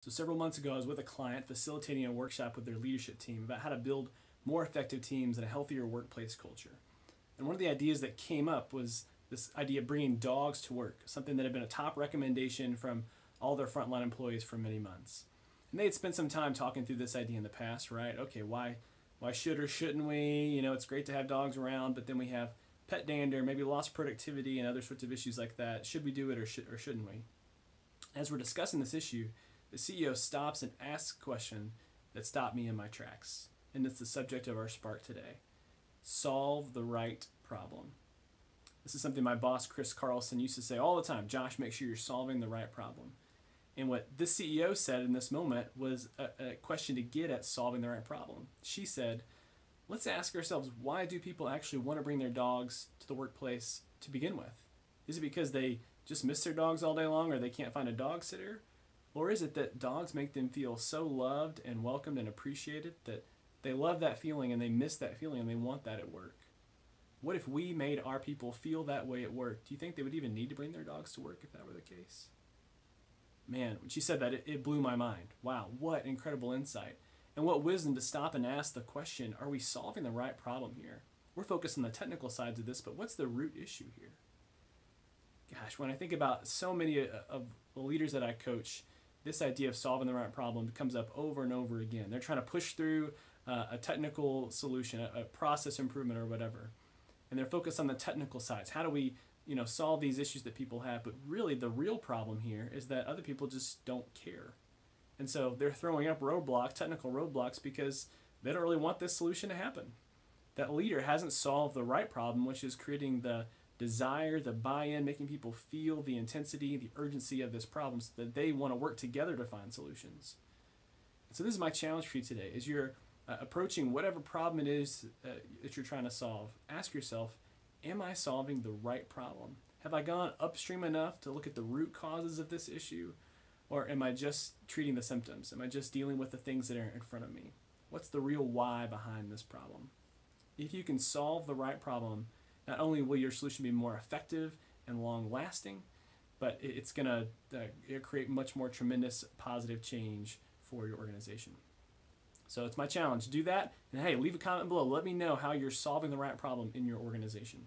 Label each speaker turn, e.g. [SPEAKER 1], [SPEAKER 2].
[SPEAKER 1] So several months ago, I was with a client facilitating a workshop with their leadership team about how to build more effective teams and a healthier workplace culture. And one of the ideas that came up was this idea of bringing dogs to work, something that had been a top recommendation from all their frontline employees for many months. And they had spent some time talking through this idea in the past, right? Okay, why should or shouldn't we? You know, it's great to have dogs around, but then we have pet dander, maybe lost productivity and other sorts of issues like that. Should we do it or shouldn't we? As we're discussing this issue, the CEO stops and asks a question that stopped me in my tracks. And it's the subject of our Spark today. Solve the right problem. This is something my boss, Chris Carlson, used to say all the time. Josh, make sure you're solving the right problem. And what this CEO said in this moment was a question to get at solving the right problem. She said, let's ask ourselves, why do people actually want to bring their dogs to the workplace to begin with? Is it because they just miss their dogs all day long or they can't find a dog sitter? Or is it that dogs make them feel so loved and welcomed and appreciated that they love that feeling and they miss that feeling and they want that at work? What if we made our people feel that way at work? Do you think they would even need to bring their dogs to work if that were the case? Man, when she said that, it blew my mind. Wow, what incredible insight. And what wisdom to stop and ask the question, are we solving the right problem here? We're focused on the technical sides of this, but what's the root issue here? Gosh, when I think about so many of the leaders that I coach, this idea of solving the right problem comes up over and over again. They're trying to push through a technical solution, a process improvement or whatever. And they're focused on the technical sides. How do we, solve these issues that people have? But really the real problem here is that other people just don't care. And so they're throwing up roadblocks, technical roadblocks, because they don't really want this solution to happen. That leader hasn't solved the right problem, which is creating the desire, the buy-in, making people feel the intensity, the urgency of this problem so that they want to work together to find solutions. And so this is my challenge for you today. As you're approaching whatever problem it is that you're trying to solve, ask yourself, am I solving the right problem? Have I gone upstream enough to look at the root causes of this issue? Or am I just treating the symptoms? Am I just dealing with the things that are in front of me? What's the real why behind this problem? If you can solve the right problem, not only will your solution be more effective and long-lasting, but it's going to create much more tremendous positive change for your organization. So it's my challenge. Do that, and hey, leave a comment below. Let me know how you're solving the right problem in your organization.